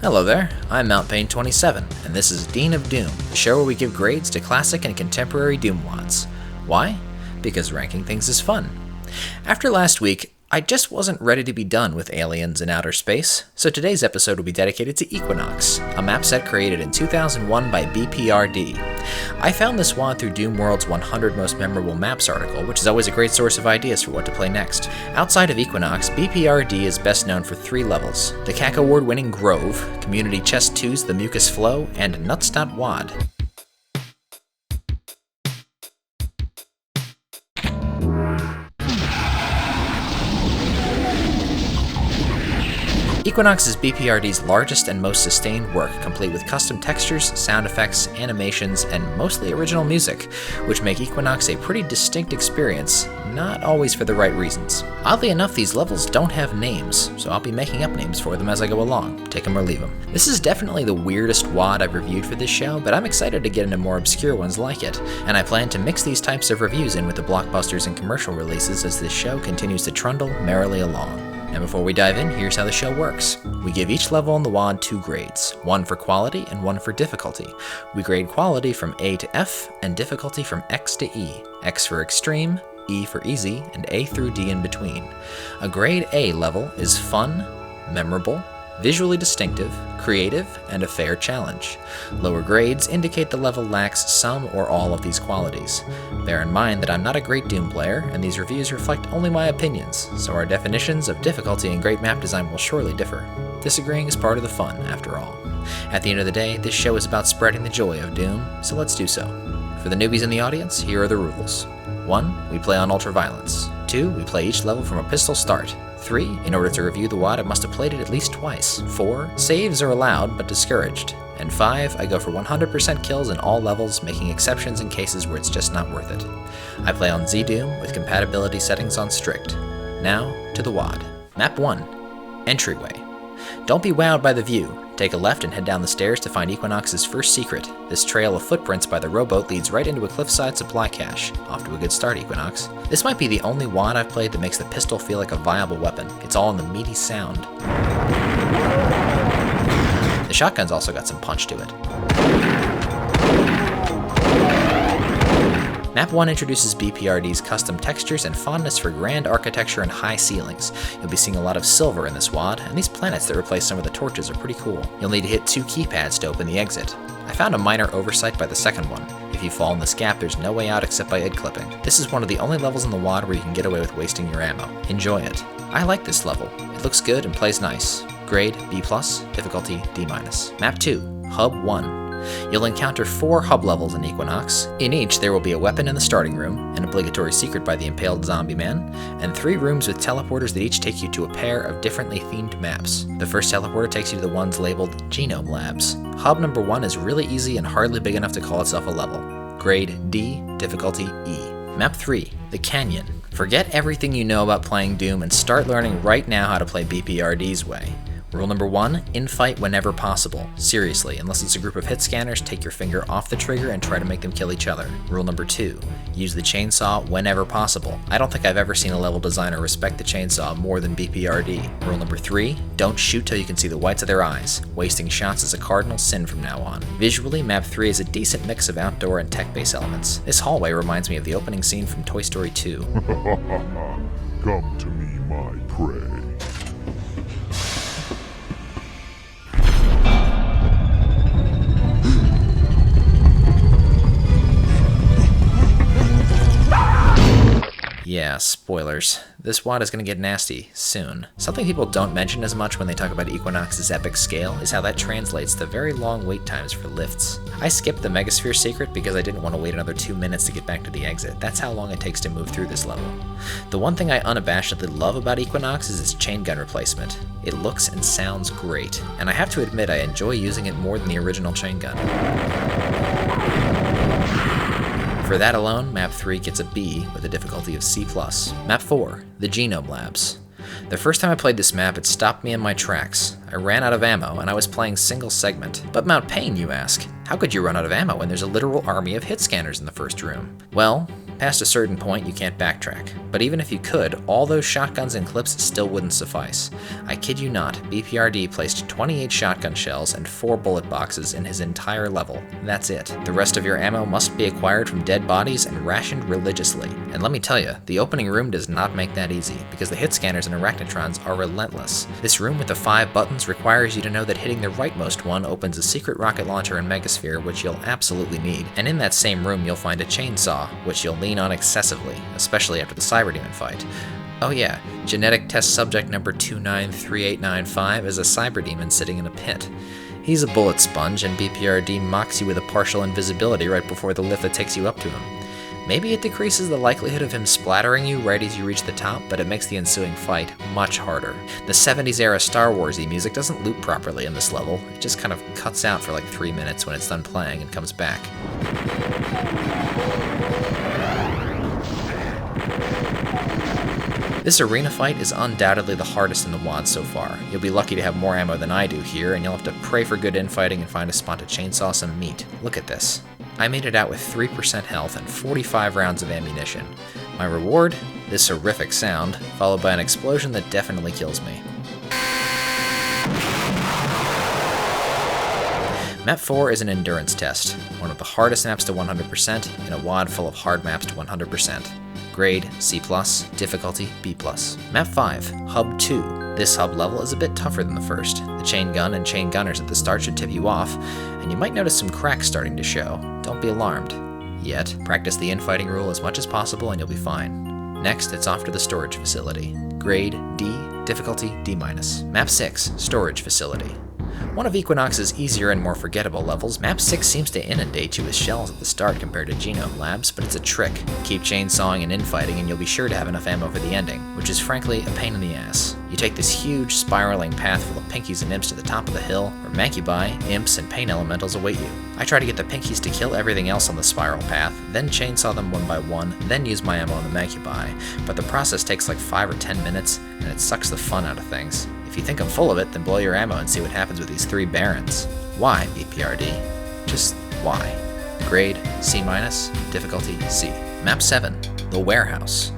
Hello there, I'm MountPain27, and this is Dean of Doom, the show where we give grades to classic and contemporary Doomwads. Why? Because ranking things is fun. After last week, I just wasn't ready to be done with aliens in outer space, so today's episode will be dedicated to Equinox, a map set created in 2001 by B.P.R.D. I found this WAD through Doomworld's 100 Most Memorable Maps article, which is always a great source of ideas for what to play next. Outside of Equinox, B.P.R.D. is best known for 3 levels: the Cacoward winning Grove, Community Chest 2's The Mucus Flow, and NUTS.wad. Equinox is B.P.R.D's largest and most sustained work, complete with custom textures, sound effects, animations, and mostly original music, which make Equinox a pretty distinct experience, not always for the right reasons. Oddly enough, these levels don't have names, so I'll be making up names for them as I go along, take them or leave them. This is definitely the weirdest WAD I've reviewed for this show, but I'm excited to get into more obscure ones like it, and I plan to mix these types of reviews in with the blockbusters and commercial releases as this show continues to trundle merrily along. And before we dive in, here's how the show works. We give each level in the WAD 2 grades, one for quality and one for difficulty. We grade quality from A to F, and difficulty from X to E. X for extreme, E for easy, and A through D in between. A grade A level is fun, memorable, visually distinctive, creative, and a fair challenge. Lower grades indicate the level lacks some or all of these qualities. Bear in mind that I'm not a great Doom player, and these reviews reflect only my opinions, so our definitions of difficulty and great map design will surely differ. Disagreeing is part of the fun, after all. At the end of the day, this show is about spreading the joy of Doom, so let's do so. For the newbies in the audience, here are the rules. 1. We play on ultraviolence. 2. We play each level from a pistol start. 3. In order to review the WAD, I must have played it at least twice. 4. Saves are allowed, but discouraged. And 5. I go for 100% kills in all levels, making exceptions in cases where it's just not worth it. I play on Z-Doom, with compatibility settings on strict. Now, to the WAD. Map 1. Entryway. Don't be wowed by the view. Take a left and head down the stairs to find Equinox's first secret. This trail of footprints by the rowboat leads right into a cliffside supply cache. Off to a good start, Equinox. This might be the only WAD I've played that makes the pistol feel like a viable weapon. It's all in the meaty sound. The shotgun's also got some punch to it. Map 1 introduces B.P.R.D's custom textures and fondness for grand architecture and high ceilings. You'll be seeing a lot of silver in this WAD, and these planets that replace some of the torches are pretty cool. You'll need to hit 2 keypads to open the exit. I found a minor oversight by the second one. If you fall in this gap, there's no way out except by id clipping. This is one of the only levels in the WAD where you can get away with wasting your ammo. Enjoy it. I like this level. It looks good and plays nice. Grade B+, difficulty D-. Map 2, Hub 1. You'll encounter 4 hub levels in Equinox. In each, there will be a weapon in the starting room, an obligatory secret by the impaled zombie man, and 3 rooms with teleporters that each take you to a pair of differently themed maps. The first teleporter takes you to the ones labeled GENOME labs. Hub number 1 is really easy and hardly big enough to call itself a level. Grade D, difficulty E. Map 3, the Canyon. Forget everything you know about playing Doom and start learning right now how to play B.P.R.D's way. Rule number 1, infight whenever possible. Seriously, unless it's a group of hit scanners, take your finger off the trigger and try to make them kill each other. Rule number 2, use the chainsaw whenever possible. I don't think I've ever seen a level designer respect the chainsaw more than B.P.R.D. Rule number 3, don't shoot till you can see the whites of their eyes. Wasting shots is a cardinal sin from now on. Visually, Map 3 is a decent mix of outdoor and tech-based elements. This hallway reminds me of the opening scene from Toy Story 2. Come to me, my prey. Yeah, spoilers. This WAD is going to get nasty, soon. Something people don't mention as much when they talk about Equinox's epic scale is how that translates to very long wait times for lifts. I skipped the Megasphere secret because I didn't want to wait another 2 minutes to get back to the exit. That's how long it takes to move through this level. The one thing I unabashedly love about Equinox is its chain gun replacement. It looks and sounds great, and I have to admit I enjoy using it more than the original chain gun. For that alone, Map 3 gets a B with a difficulty of C+. Map 4, the GENOME labs. The first time I played this map, it stopped me in my tracks. I ran out of ammo, and I was playing single segment. But Mount Pain, you ask? How could you run out of ammo when there's a literal army of hit scanners in the first room? Well, Past a certain point, you can't backtrack. But even if you could, all those shotguns and clips still wouldn't suffice. I kid you not, B.P.R.D placed 28 shotgun shells and 4 bullet boxes in his entire level. That's it. The rest of your ammo must be acquired from dead bodies and rationed religiously. And let me tell you, the opening room does not make that easy, because the hit scanners and arachnotrons are relentless. This room with the 5 buttons requires you to know that hitting the rightmost one opens a secret rocket launcher and megasphere, which you'll absolutely need. And in that same room you'll find a chainsaw, which you'll lean on excessively, especially after the Cyberdemon fight. Oh yeah, genetic test subject number 293895 is a Cyberdemon sitting in a pit. He's a bullet sponge, and B.P.R.D mocks you with a partial invisibility right before the lift that takes you up to him. Maybe it decreases the likelihood of him splattering you right as you reach the top, but it makes the ensuing fight much harder. The 70s era Star Wars-y music doesn't loop properly in this level, it just kind of cuts out for like 3 minutes when it's done playing and comes back. This arena fight is undoubtedly the hardest in the WAD so far. You'll be lucky to have more ammo than I do here, and you'll have to pray for good infighting and find a spot to chainsaw some meat. Look at this. I made it out with 3% health and 45 rounds of ammunition. My reward? This horrific sound, followed by an explosion that definitely kills me. Map 4 is an endurance test, one of the hardest maps to 100% in a WAD full of hard maps to 100%. Grade C+, difficulty B+. Map 5, Hub 2. This hub level is a bit tougher than the first. The chain gun and chain gunners at the start should tip you off, and you might notice some cracks starting to show. Don't be alarmed. Yet, practice the infighting rule as much as possible and you'll be fine. Next, it's off to the storage facility. Grade D, difficulty D-. Map 6, Storage Facility. One of Equinox's easier and more forgettable levels, Map 6 seems to inundate you with shells at the start compared to GENOME labs, but it's a trick. Keep chainsawing and infighting and you'll be sure to have enough ammo for the ending, which is frankly a pain in the ass. You take this huge spiraling path full of pinkies and imps to the top of the hill, where Macubi, imps, and pain elementals await you. I try to get the pinkies to kill everything else on the spiral path, then chainsaw them one by one, then use my ammo on the Macubi, but the process takes like 5 or 10 minutes, and it sucks the fun out of things. If you think I'm full of it, then blow your ammo and see what happens with these 3 barons. Why, B.P.R.D? Just why? Grade C-, difficulty C. Map 7, The Warehouse.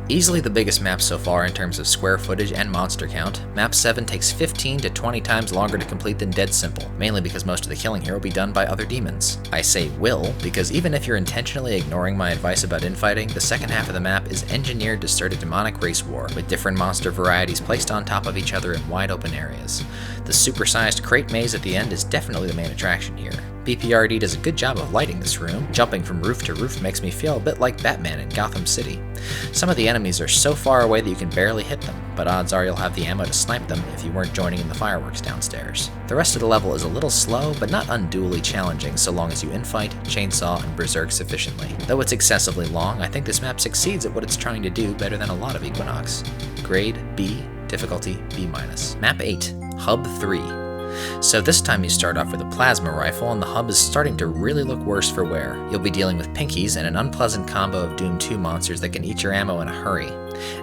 Easily the biggest map so far in terms of square footage and monster count, Map 7 takes 15 to 20 times longer to complete than Dead Simple, mainly because most of the killing here will be done by other demons. I say will, because even if you're intentionally ignoring my advice about infighting, the second half of the map is engineered to start a demonic race war, with different monster varieties placed on top of each other in wide open areas. The supersized crate maze at the end is definitely the main attraction here. B.P.R.D does a good job of lighting this room. Jumping from roof to roof makes me feel a bit like Batman in Gotham City. Some of the enemies are so far away that you can barely hit them, but odds are you'll have the ammo to snipe them if you weren't joining in the fireworks downstairs. The rest of the level is a little slow, but not unduly challenging so long as you infight, chainsaw, and berserk sufficiently. Though it's excessively long, I think this map succeeds at what it's trying to do better than a lot of Equinox. Grade B, difficulty B-. Map 8, Hub 3. So this time you start off with a plasma rifle, and the hub is starting to really look worse for wear. You'll be dealing with pinkies and an unpleasant combo of Doom 2 monsters that can eat your ammo in a hurry.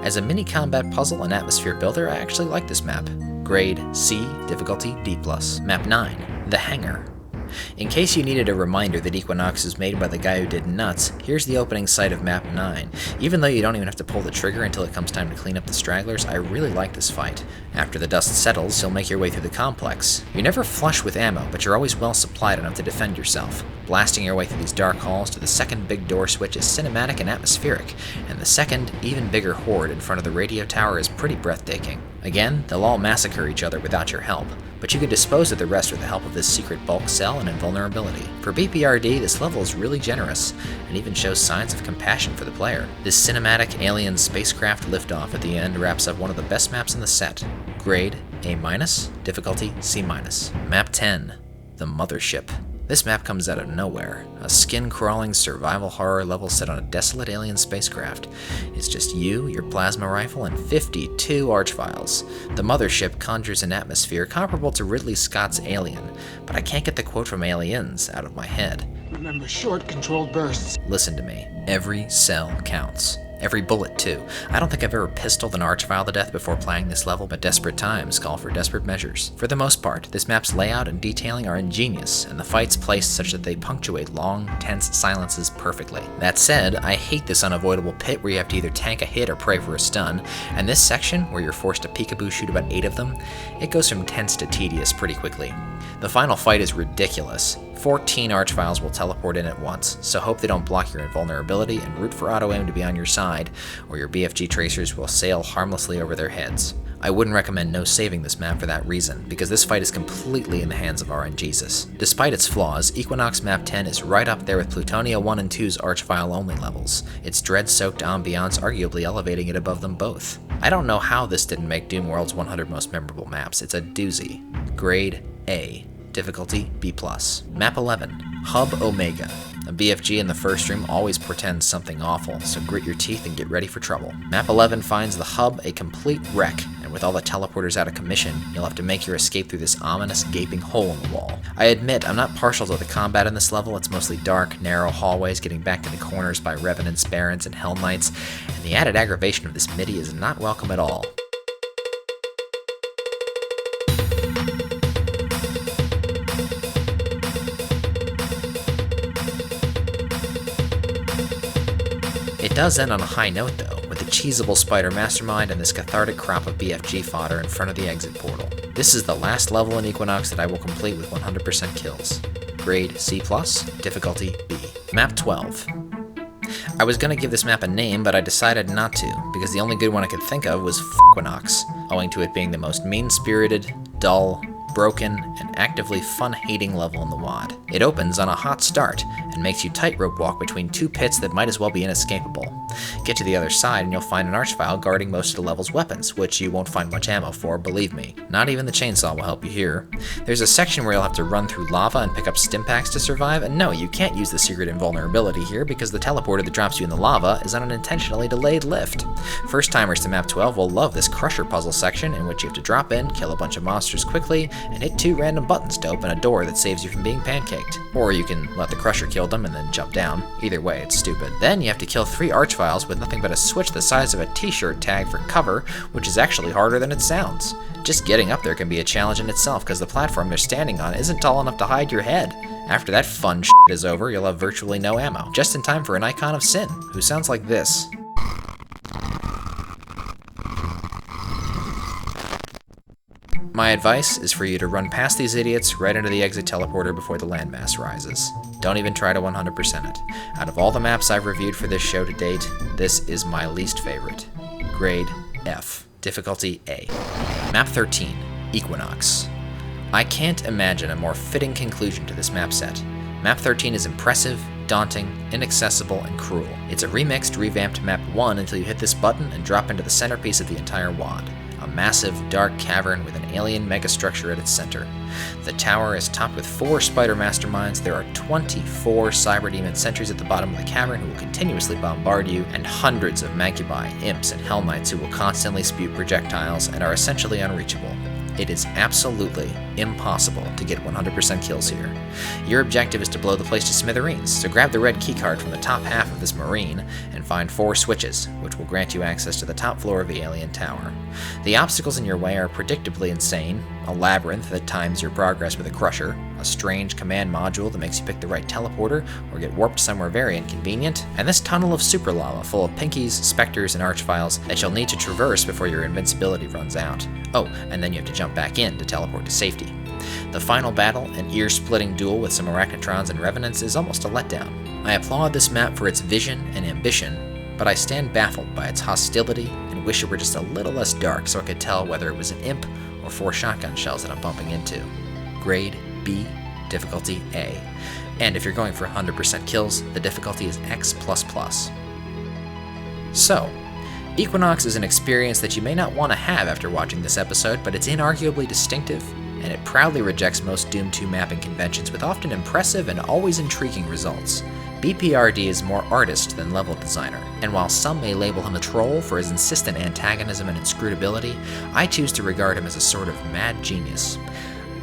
As a mini combat puzzle and atmosphere builder, I actually like this map. Grade C, difficulty D+. Map 9, The Hangar. In case you needed a reminder that Equinox is made by the guy who did NUTS, here's the opening sight of Map 9. Even though you don't even have to pull the trigger until it comes time to clean up the stragglers, I really like this fight. After the dust settles, you'll make your way through the complex. You're never flush with ammo, but you're always well supplied enough to defend yourself. Blasting your way through these dark halls to the second big door switch is cinematic and atmospheric, and the second, even bigger horde in front of the radio tower is pretty breathtaking. Again, they'll all massacre each other without your help, but you can dispose of the rest with the help of this secret bulk cell and invulnerability. For B.P.R.D, this level is really generous, and even shows signs of compassion for the player. This cinematic alien spacecraft liftoff at the end wraps up one of the best maps in the set. Grade A-, difficulty C-. Map 10, The Mothership. This map comes out of nowhere, a skin-crawling survival horror level set on a desolate alien spacecraft. It's just you, your plasma rifle, and 52 archviles. The Mothership conjures an atmosphere comparable to Ridley Scott's Alien, but I can't get the quote from Aliens out of my head. Remember short, controlled bursts. Listen to me. Every cell counts. Every bullet, too. I don't think I've ever pistoled an archvile to death before playing this level, but desperate times call for desperate measures. For the most part, this map's layout and detailing are ingenious, and the fights placed such that they punctuate long, tense silences perfectly. That said, I hate this unavoidable pit where you have to either tank a hit or pray for a stun, and this section, where you're forced to peekaboo shoot about 8 of them, it goes from tense to tedious pretty quickly. The final fight is ridiculous. 14 archviles will teleport in at once, so hope they don't block your invulnerability and root for auto-aim to be on your side, or your BFG tracers will sail harmlessly over their heads. I wouldn't recommend no saving this map for that reason, because this fight is completely in the hands of RNGesus. Despite its flaws, Equinox Map 10 is right up there with Plutonia 1 and 2's archvile-only levels, its dread-soaked ambiance arguably elevating it above them both. I don't know how this didn't make Doomworld's 100 most memorable maps. It's a doozy. Grade A. Difficulty B+. Map 11, Hub Omega. A BFG in the first room always portends something awful, so grit your teeth and get ready for trouble. Map 11 finds the hub a complete wreck, and with all the teleporters out of commission, you'll have to make your escape through this ominous gaping hole in the wall. I admit, I'm not partial to the combat in this level. It's mostly dark, narrow hallways getting backed into corners by Revenants, Barons, and Hell Knights, and the added aggravation of this MIDI is not welcome at all. It does end on a high note though, with the cheesable spider mastermind and this cathartic crop of BFG fodder in front of the exit portal. This is the last level in Equinox that I will complete with 100% kills. Grade C+, difficulty B. Map 12. I was gonna give this map a name, but I decided not to, because the only good one I could think of was Equinox, owing to it being the most mean-spirited, dull, broken, and actively fun-hating level in the WAD. It opens on a hot start, and makes you tightrope walk between 2 pits that might as well be inescapable. Get to the other side and you'll find an archvile guarding most of the level's weapons, which you won't find much ammo for, believe me. Not even the chainsaw will help you here. There's a section where you'll have to run through lava and pick up stimpaks to survive, and no, you can't use the secret invulnerability here because the teleporter that drops you in the lava is on an intentionally delayed lift. First-timers to map 12 will love this crusher puzzle section in which you have to drop in, kill a bunch of monsters quickly, and hit 2 random buttons to open a door that saves you from being pancaked. Or you can let the crusher kill them and then jump down. Either way, it's stupid. Then you have to kill 3 archviles with nothing but a switch the size of a t-shirt tag for cover, which is actually harder than it sounds. Just getting up there can be a challenge in itself because the platform they're standing on isn't tall enough to hide your head. After that fun shit is over, you'll have virtually no ammo, just in time for an icon of sin, who sounds like this. My advice is for you to run past these idiots right into the exit teleporter before the landmass rises. Don't even try to 100% it. Out of all the maps I've reviewed for this show to date, this is my least favorite. Grade F. Difficulty A. Map 13, Equinox. I can't imagine a more fitting conclusion to this map set. Map 13 is impressive, daunting, inaccessible, and cruel. It's a remixed, revamped Map 1 until you hit this button and drop into the centerpiece of the entire WAD. A massive, dark cavern with an alien megastructure at its center. The tower is topped with 4 spider masterminds, there are 24 cyber demon sentries at the bottom of the cavern who will continuously bombard you, and hundreds of Mancubi, imps, and hell knights who will constantly spew projectiles and are essentially unreachable. It is absolutely impossible to get 100% kills here. Your objective is to blow the place to smithereens, so grab the red keycard from the top half of this marine and find 4 switches, which will grant you access to the top floor of the alien tower. The obstacles in your way are predictably insane: a labyrinth that times your progress with a crusher, a strange command module that makes you pick the right teleporter or get warped somewhere very inconvenient, and this tunnel of super lava full of pinkies, specters, and archviles that you'll need to traverse before your invincibility runs out. Oh, and then you have to jump back in to teleport to safety. The final battle, an ear-splitting duel with some arachnotrons and revenants, is almost a letdown. I applaud this map for its vision and ambition, but I stand baffled by its hostility and wish it were just a little less dark so I could tell whether it was an imp or 4 shotgun shells that I'm bumping into. Grade B, difficulty A. And if you're going for 100% kills, the difficulty is X++. So, Equinox is an experience that you may not want to have after watching this episode, but it's inarguably distinctive, and it proudly rejects most Doom 2 mapping conventions with often impressive and always intriguing results. B.P.R.D is more artist than level designer, and while some may label him a troll for his insistent antagonism and inscrutability, I choose to regard him as a sort of mad genius.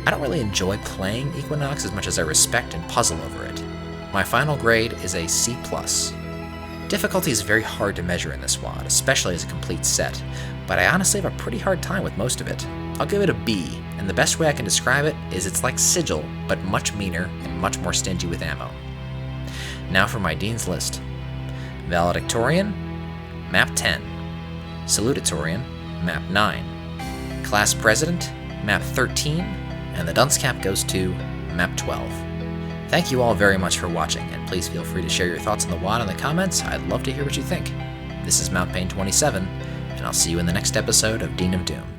I don't really enjoy playing Equinox as much as I respect and puzzle over it. My final grade is a C+. Difficulty is very hard to measure in this WAD, especially as a complete set, but I honestly have a pretty hard time with most of it. I'll give it a B, and the best way I can describe it is it's like Sigil, but much meaner and much more stingy with ammo. Now for my Dean's List. Valedictorian, Map 10. Salutatorian, Map 9. Class President, Map 13, and the dunce cap goes to Map 12. Thank you all very much for watching, and please feel free to share your thoughts on the WAD in the comments. I'd love to hear what you think. This is Mount Pain 27, and I'll see you in the next episode of Dean of Doom.